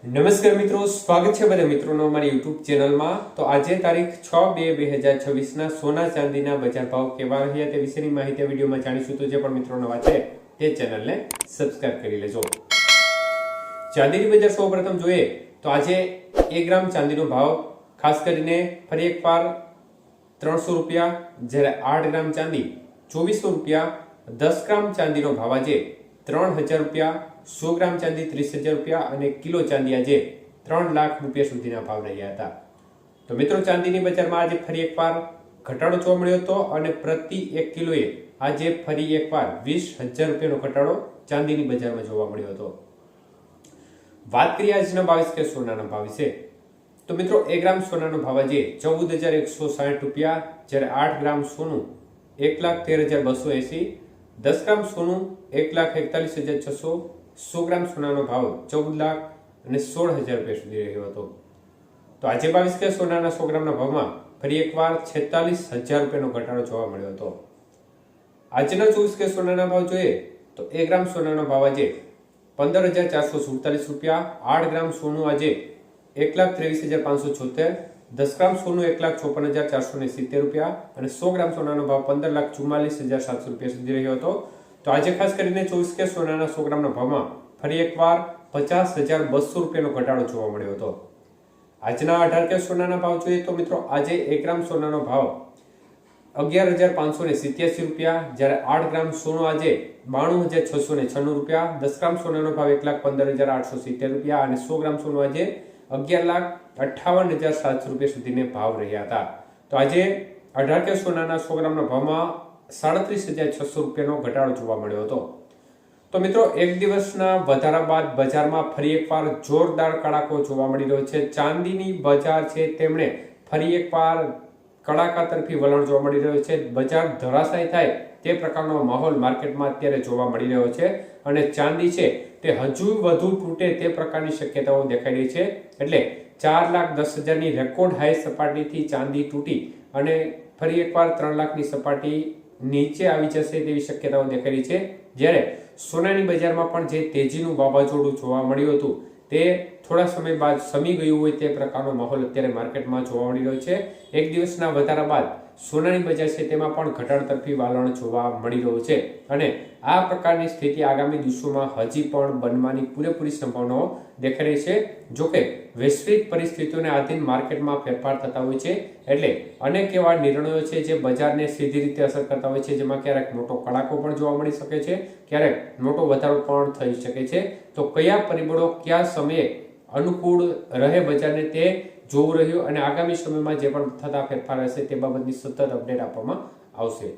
નમસ્કાર મિત્રો, સ્વાગત છે બધા મિત્રોનો અમારી યુટ્યુબ ચેનલમાં। તો આજે તારીખ 6/2/2026 ના સોના ચાંદીના બજાર ભાવ કેવા રહ્યા તે વિશેની માહિતી વિડીયોમાં જાણીશું। તો જે પણ મિત્રો નવા છે તે ચેનલને સબસ્ક્રાઇબ કરી લેજો। ચાંદીની બજાર સૌપ્રથમ જોઈએ તો આજે 1 ગ્રામ ચાંદીનો ભાવ ખાસ કરીને ફરી એકવાર 300 રૂપિયા, જ્યારે 8 ગ્રામ ચાંદી 2400 રૂપિયા, 10 ગ્રામ ચાંદીનો ભાવ આજે 3000 રૂપિયા, 100 ગ્રામ ચાંદી 30000 રૂપિયા અને કિલો ચાંદી આજે 3 લાખ રૂપિયા સુધીના ભાવ રહ્યા હતા। તો મિત્રો ચાંદીની બજારમાં આજે ફરી એકવાર ઘટાડો જોવા મળ્યો હતો અને પ્રતિ 1 કિલોએ આજે ફરી એકવાર 20000 રૂપિયાનો ઘટાડો ચાંદીની બજારમાં જોવા મળ્યો હતો। વાત કરીએ આજના 22 કે સોનાના ભાવ વિશે તો મિત્રો 1 ગ્રામ સોનાનો ભાવ આજે 14160 રૂપિયા, જ્યારે 8 ગ્રામ સોનું 1,13,280, 10 ગ્રામ સોનું 1,41,600, 100 ગ્રામ સોનાનો ભાવ 14,16,000 રૂપિયા સુધી રહ્યો હતો। તો આજે 22 કે સોનાના 100 ગ્રામના ભાવમાં ફરી એકવાર 46,000 રૂપિયાનો ઘટાડો જોવા મળ્યો હતો। આજના 24 કે સોનાના ભાવ જોઈએ તો 1 ગ્રામ સોનાનો ભાવ આજે 15,447 રૂપિયા, 8 ગ્રામ સોનું આજે 1,23,576, 10 ગ્રામ સોનું 1,54,470 રૂપિયા અને 100 ગ્રામ સોનાનો ભાવ 15,44,700 રૂપિયા સુધી રહ્યો હતો। તો આજે ખાસ કરીને 24 કે સોનાના 100 ગ્રામના ભાવમાં ફરી એકવાર 50,200 રૂપિયાનો ઘટાડો જોવા મળ્યો હતો। આજના 18 કે સોનાના ભાવ જોઈએ તો મિત્રો આજે 1 ગ્રામ સોનાનો ભાવ 11,587 રૂપિયા, જ્યારે 8 ગ્રામ સોનું આજે 92,696 રૂપિયા, 10 ગ્રામ સોનાનો ભાવ 1,15,870 રૂપિયા અને 100 ગ્રામ સોનું આજે 11,58,700 રૂપિયા સુધીને ભાવ રહ્યા હતા। તો આજે 18 કે સોનાના 100 ગ્રામના ભાવમાં 37,600 રૂપિયાનો ઘટાડો જોવા મળ્યો હતો। તો મિત્રો એક દિવસના વધારા બાદ બજારમાં ફરી એકવાર જોરદાર કડાકો જોવા મળી રહ્યો છે। ચાંદીની બજાર છે તેમણે ફરી એકવાર કડાકા તરફી વલણ જોવા મળી રહ્યો છે। બજાર ધરાશાયી થાય તે પ્રકારનો માહોલ માર્કેટમાં અત્યારે જોવા મળી રહ્યો છે અને ચાંદી છે તે હજુ વધુ તૂટે તે પ્રકારની શક્યતાઓ દેખાઈ રહી છે। એટલે 4,10,000 ની રેકોર્ડ હાઈ સપાટીથી ચાંદી તૂટી અને ફરી એકવાર 3 લાખની સપાટી નીચે આવી જશે તેવી શક્યતાઓ દેખાઈ રહી છે। જ્યારે સોનાની બજારમાં પણ જે તેજીનું વાવાઝોડું જોવા મળ્યું હતું તે થોડા સમય બાદ શમી ગયું હોય તે પ્રકારનો માહોલ અત્યારે માર્કેટમાં જોવા મળી રહ્યો છે। એક દિવસના વધારા બાદ સોનાની બજાર છે તેમાં પણ ઘટાડો તરફી વલણ જોવા મળી રહ્યું છે અને આ પ્રકારની સ્થિતિ આગામી દિવસોમાં હજી પણ બનવાની પૂરેપૂરી સંભાવનાઓ દેખાઈ રહી છે। જોકે વૈશ્વિક પરિસ્થિતિઓને આધીન માર્કેટમાં ફેરફાર થતા હોય છે, એટલે અનેક એવા નિર્ણયો છે જે બજારને સીધી રીતે અસર કરતા હોય છે, જેમાં ક્યારેક મોટો કડાકો પણ જોવા મળી શકે છે, ક્યારેક મોટો વધારો પણ થઈ શકે છે। તો કયા પરિબળો કયા સમયે અનુકૂળ રહે બજારને તે જોવું રહ્યું અને આગામી સમયમાં જે પણ થતા ફેરફાર હશે તે બાબતની સતત અપડેટ આપવામાં આવશે।